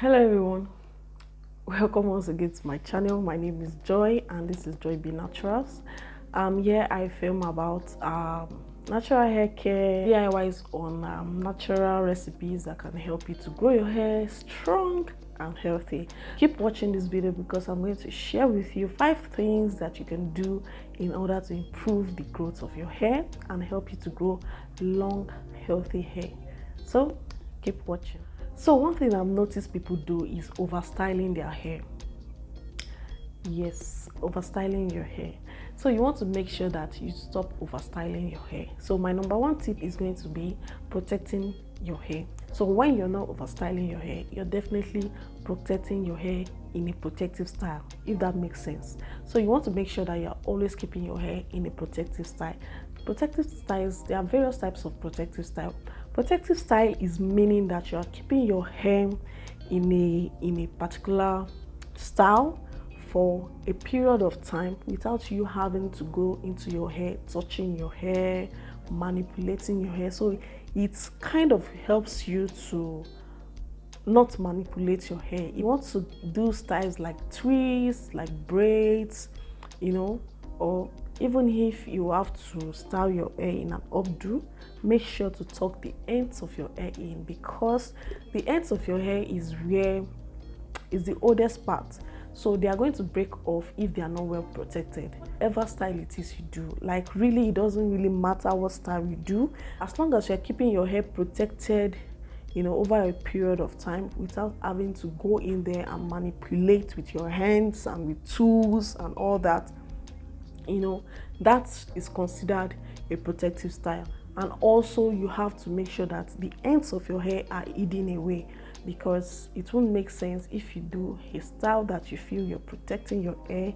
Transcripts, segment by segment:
Hello everyone, welcome once again to my channel. My name is Joy and this is Joy Be Naturals. Here I film about natural hair care, DIYs on natural recipes that can help you to grow your hair strong and healthy. Keep watching this video because I'm going to share with you 5 things that you can do in order to improve the growth of your hair and help you to grow long, healthy hair. So keep watching. So one thing I've noticed people do is overstyling their hair. Yes, overstyling your hair. So you want to make sure that you stop overstyling your hair. So my number one tip is going to be protecting your hair. So when you're not overstyling your hair, you're definitely protecting your hair in a protective style, if that makes sense. So you want to make sure that you're always keeping your hair in a protective style. Protective styles, there are various types of protective style. Protective style is meaning that you are keeping your hair in a particular style for a period of time without you having to go into your hair, touching your hair, manipulating your hair. So it kind of helps you to not manipulate your hair. You want to do styles like twists, like braids, or even if you have to style your hair in an updo, make sure to tuck the ends of your hair in, because the ends of your hair is the oldest part. So they are going to break off if they are not well protected. Whatever style it is you do, like really it doesn't really matter what style you do, as long as you're keeping your hair protected over a period of time without having to go in there and manipulate with your hands and with tools and all that, that is considered a protective style. And also you have to make sure that the ends of your hair are hidden away, because it won't make sense if you do a style that you feel you're protecting your hair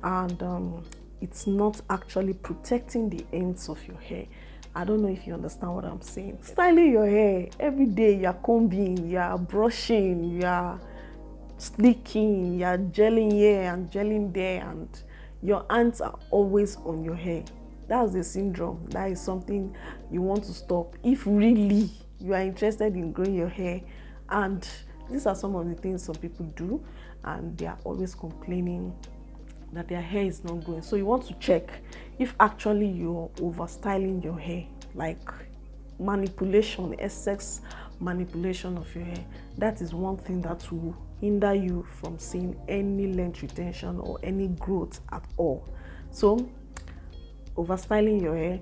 and it's not actually protecting the ends of your hair. I don't know if you understand what I'm saying. Styling your hair every day, you're combing, you're brushing, you're slicking, you're gelling here and gelling there, and your hands are always on your hair. That's a syndrome. That is something you want to stop if really you are interested in growing your hair. And these are some of the things some people do, and they are always complaining that their hair is not growing. So you want to check if actually you're overstyling your hair, like manipulation, excess manipulation of your hair. That is one thing that will hinder you from seeing any length retention or any growth at all. So overstyling your hair,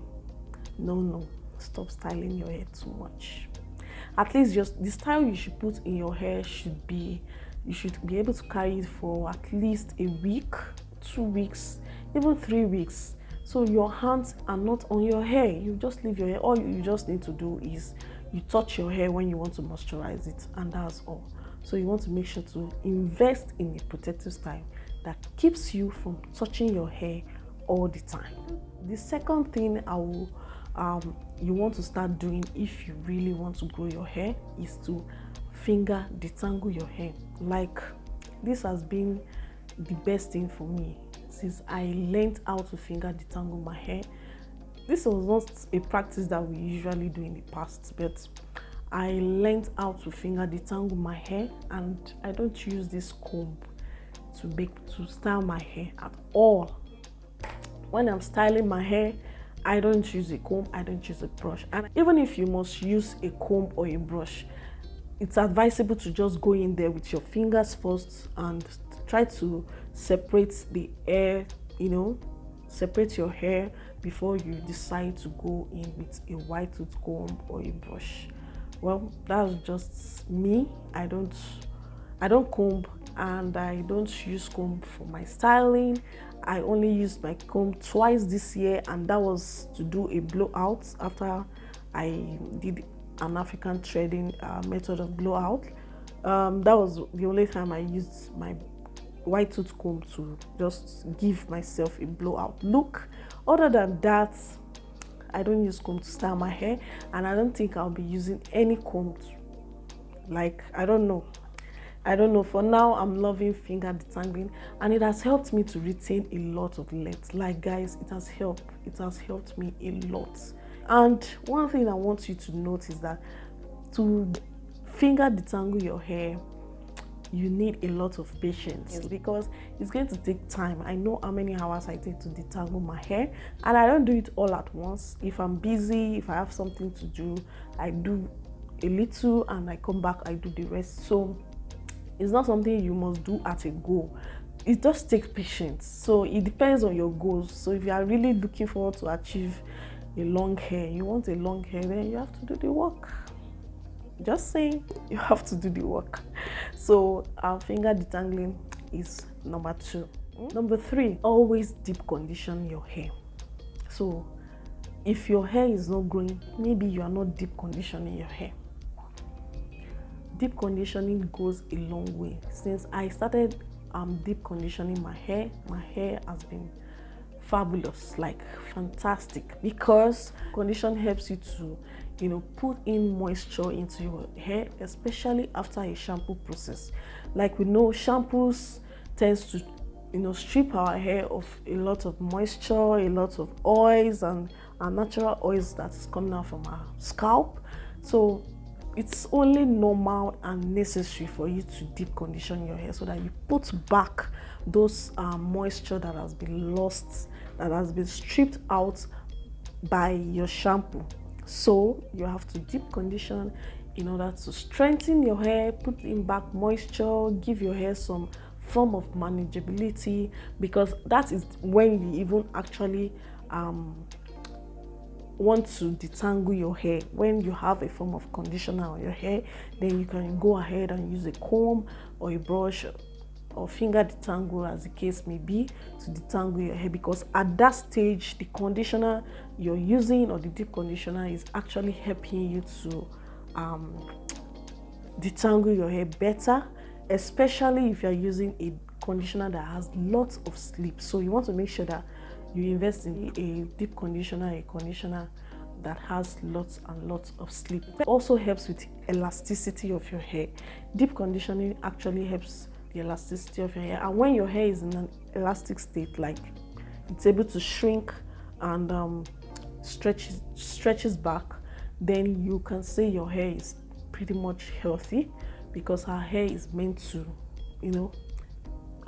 no, stop styling your hair too much. At least just the style you should put in your hair should be, you should be able to carry it for at least a week, 2 weeks, even 3 weeks. So your hands are not on your hair. You just leave your hair. All you just need to do is you touch your hair when you want to moisturize it, and that's all. So you want to make sure to invest in a protective style that keeps you from touching your hair all the time. The second thing you want to start doing if you really want to grow your hair is to finger detangle your hair. Like, this has been the best thing for me since I learned how to finger detangle my hair. This was not a practice that we usually do in the past, but I learned how to finger detangle my hair, and I don't use this comb to style my hair at all. When I'm styling my hair, I don't use a comb, I don't use a brush. And even if you must use a comb or a brush, it's advisable to just go in there with your fingers first and try to separate the hair, separate your hair before you decide to go in with a white tooth comb or a brush. Well, that's just me. I don't comb, and I don't use comb for my styling. I only used my comb twice this year, and that was to do a blowout after I did an African threading method of blowout. That was the only time I used my white tooth comb to just give myself a blowout look. Other than that, I don't use comb to style my hair, and I don't think I'll be using any comb I don't know. For now, I'm loving finger detangling, and it has helped me to retain a lot of length. Like, guys, it has helped me a lot. And one thing I want you to note is that to finger detangle your hair, you need a lot of patience because it's going to take time. I know how many hours I take to detangle my hair, and I don't do it all at once. If I'm busy, if I have something to do, I do a little and I come back, I do the rest. So it's not something you must do at a go. It just takes patience. So it depends on your goals. So if you are really looking forward to achieve a long hair, you want a long hair, then you have to do the work. Just saying, you have to do the work. So our finger detangling is number 2. Number 3, always deep condition your hair. So if your hair is not growing, maybe you are not deep conditioning your hair. Deep conditioning goes a long way. Since I started deep conditioning my hair has been fabulous, like fantastic, because condition helps you to, you know, put in moisture into your hair, especially after a shampoo process. Like we know, shampoos tends to, you know, strip our hair of a lot of moisture, a lot of oils and natural oils that is coming out from our scalp. So it's only normal and necessary for you to deep condition your hair so that you put back those moisture that has been lost, that has been stripped out by your shampoo. So you have to deep condition in order to strengthen your hair, put in back moisture, give your hair some form of manageability, because that is when you even actually want to detangle your hair. When you have a form of conditioner on your hair, then you can go ahead and use a comb or a brush or finger detangle, as the case may be, to detangle your hair, because at that stage the conditioner you're using or the deep conditioner is actually helping you to detangle your hair better, especially if you're using a conditioner that has lots of slip. So you want to make sure that you invest in a deep conditioner, a conditioner that has lots and lots of slip. It also helps with elasticity of your hair. Deep conditioning actually helps the elasticity of your hair, and when your hair is in an elastic state, like it's able to shrink and stretches back, then you can say your hair is pretty much healthy, because our hair is meant to, you know,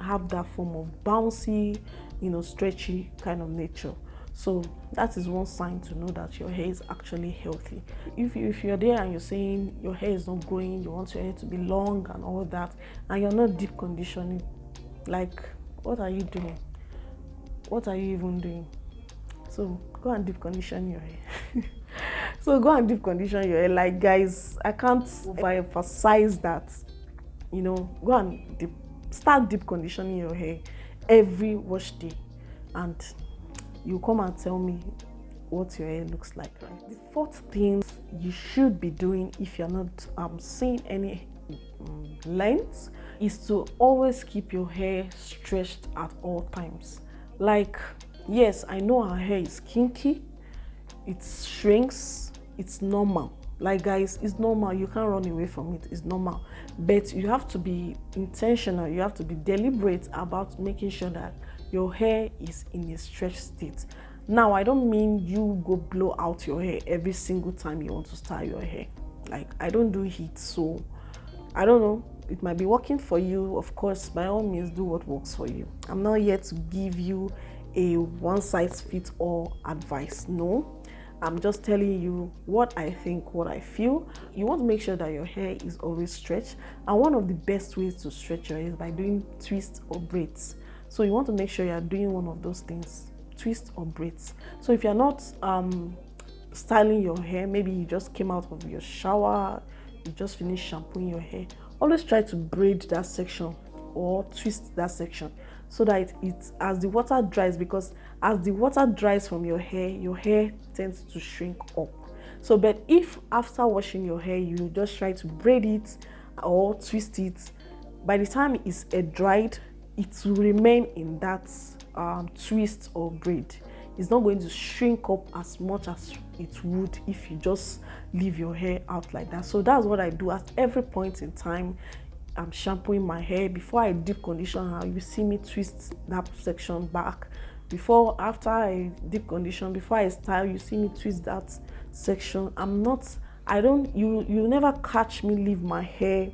have that form of bouncy, you know, stretchy kind of nature. So that is one sign to know that your hair is actually healthy. If you're there and you're saying your hair is not growing, you want your hair to be long and all that, and you're not deep conditioning, like, what are you doing? What are you even doing? So go and deep condition your hair. So go and deep condition your hair. Like, guys, I can't overemphasize that. You know, go and start deep conditioning your hair every wash day, and you come and tell me what your hair looks like, right? The 4th thing you should be doing if you're not seeing any length is to always keep your hair stretched at all times. Like, yes, I know our hair is kinky, it shrinks, it's normal. Like, guys, it's normal. You can't run away from it. It's normal. But you have to be intentional. You have to be deliberate about making sure that your hair is in a stretched state. Now, I don't mean you go blow out your hair every single time you want to style your hair. Like, I don't do heat, so I don't know. It might be working for you. Of course, by all means, do what works for you. I'm not here to give you a one-size-fits-all advice. No. I'm just telling you what I think, what I feel. You want to make sure that your hair is always stretched, and one of the best ways to stretch your hair is by doing twists or braids. So you want to make sure you're doing one of those things, twists or braids. So if you're not styling your hair, maybe you just came out of your shower, you just finished shampooing your hair, always try to braid that section or twist that section, so that it as the water dries, because as the water dries from your hair tends to shrink up. So, but if after washing your hair you just try to braid it or twist it, by the time it's dried, it will remain in that twist or braid. It's not going to shrink up as much as it would if you just leave your hair out like that. So that's what I do at every point in time. I'm shampooing my hair. Before I deep condition her, you see me twist that section back. After I deep condition, before I style, you see me twist that section. You never catch me leave my hair,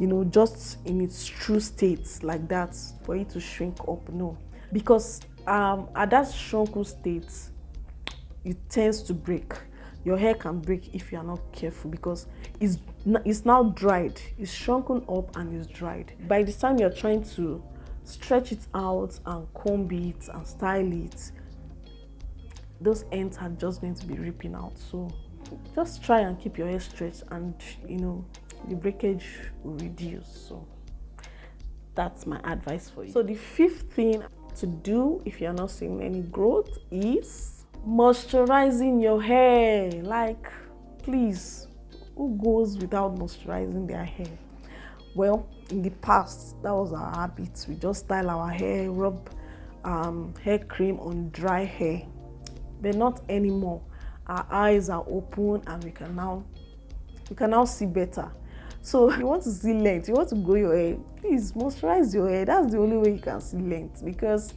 you know, just in its true state like that for it to shrink up. No, because at that shrunken state, it tends to break. Your hair can break if you are not careful, because it's now dried, it's shrunken up and it's dried. By the time you're trying to stretch it out and comb it and style it, those ends are just going to be ripping out. So just try and keep your hair stretched, and you know, the breakage will reduce. So that's my advice for you. So the fifth thing to do if you're not seeing any growth is moisturizing your hair. Like, please, who goes without moisturizing their hair? Well, in the past, that was our habit. We just style our hair, rub hair cream on dry hair, but not anymore. Our eyes are open and we can now see better. So you want to see length, you want to grow your hair, please moisturize your hair. That's the only way you can see length, because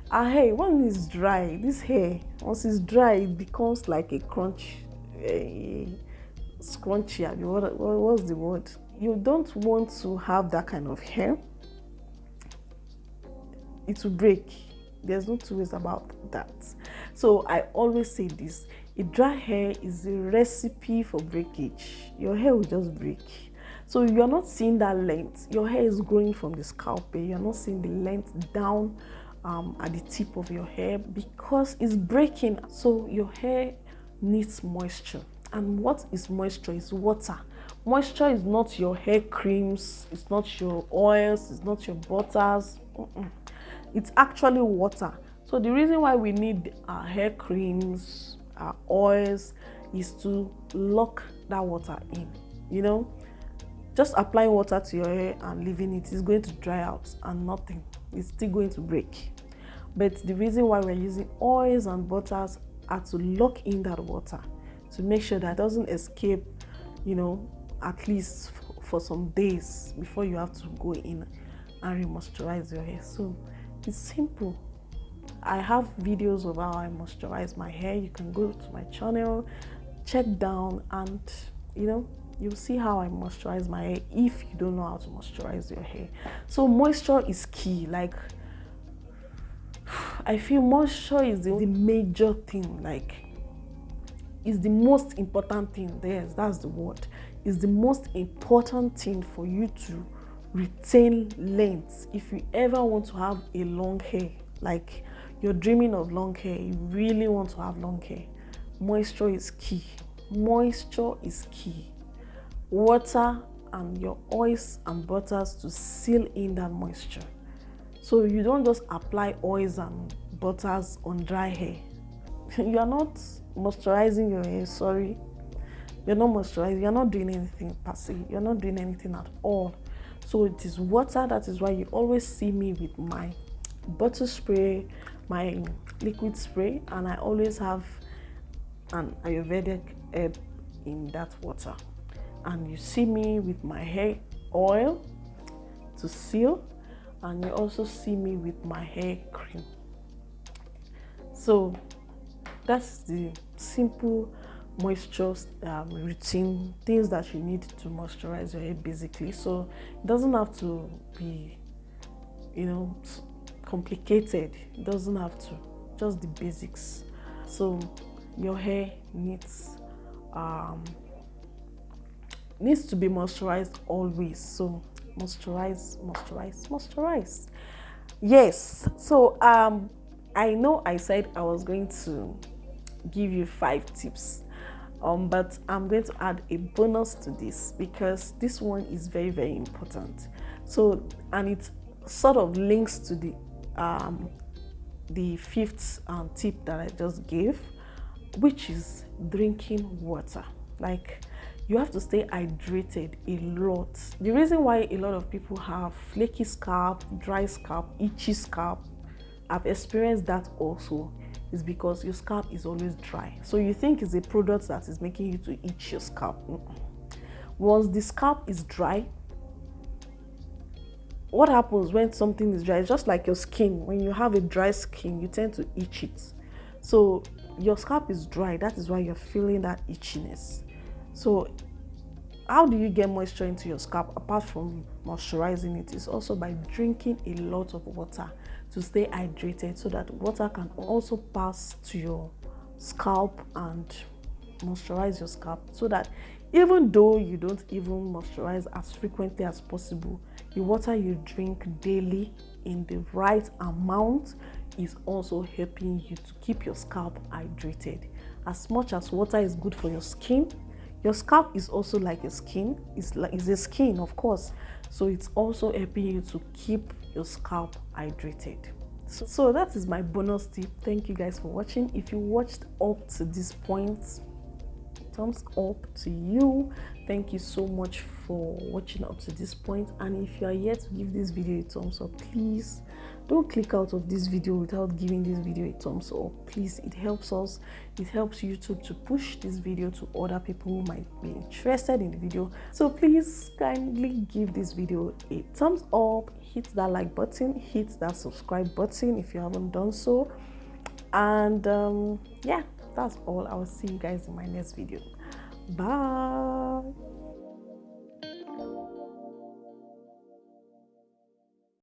our hair, when it's dry, this hair, once it's dry, it becomes like a scrunchy. What's the word? You don't want to have that kind of hair. It will break. There's no two ways about that. So I always say this: a dry hair is a recipe for breakage. Your hair will just break. So you're not seeing that length. Your hair is growing from the scalp. You're not seeing the length down at the tip of your hair because it's breaking. So your hair needs moisture. And what is moisture? It's water. Moisture is not your hair creams, it's not your oils, it's not your butters. It's actually water. So the reason why we need our hair creams, our oils, is to lock that water in. You know, just applying water to your hair and leaving it is going to dry out and nothing. It's still going to break. But the reason why we're using oils and butters are to lock in that water, to make sure that it doesn't escape, you know, at least for some days before you have to go in and re-moisturize your hair. So it's simple. I have videos of how I moisturize my hair. You can go to my channel, check down, and you know, you'll see how I moisturize my hair if you don't know how to moisturize your hair. So moisture is key. Like, I feel moisture is the major thing. Like, it's the most important thing. Yes, that's the word. It's the most important thing for you to retain length. If you ever want to have a long hair, like you're dreaming of long hair, you really want to have long hair, moisture is key. Moisture is key. Water and your oils and butters to seal in that moisture. So you don't just apply oils and butters on dry hair. You are not moisturizing your hair, sorry. You're not moisturizing, you're not doing anything per se. You're not doing anything at all. So it is water. That is why you always see me with my bottle spray, my liquid spray, and I always have an Ayurvedic herb in that water. And you see me with my hair oil to seal, and you also see me with my hair cream. So that's the simple moisture routine, things that you need to moisturize your hair basically. So it doesn't have to be, you know, complicated. It doesn't have to, just the basics. So your hair needs to be moisturized always. So moisturize. Yes. So I know I said I was going to give you 5 tips, but I'm going to add a bonus to this because this one is very, very important. So, and it sort of links to the 5th tip that I just gave, which is drinking water. Like, you have to stay hydrated a lot. The reason why a lot of people have flaky scalp, dry scalp, itchy scalp, I've experienced that also, is because your scalp is always dry. So you think it's a product that is making you to itch your scalp. Once the scalp is dry, what happens when something is dry? It's just like your skin. When you have a dry skin, you tend to itch it. So your scalp is dry. That is why you're feeling that itchiness. So How do you get moisture into your scalp apart from moisturizing it? Is also by drinking a lot of water to stay hydrated, so that water can also pass to your scalp and moisturize your scalp, so that even though you don't even moisturize as frequently as possible, the water you drink daily in the right amount is also helping you to keep your scalp hydrated. As much as water is good for your skin, your scalp is also like a skin. It's a skin, of course. So it's also helping you to keep your scalp hydrated. So that is my bonus tip. Thank you guys for watching. If you watched up to this point, thumbs up to you. Thank you so much for watching up to this point. And if you are yet to give this video a thumbs up, please don't click out of this video without giving this video a thumbs up. Please, it helps us, it helps YouTube to push this video to other people who might be interested in the video. So please kindly give this video a thumbs up, hit that like button, hit that subscribe button if you haven't done so. And yeah, that's all. I will see you guys in my next video. Bye.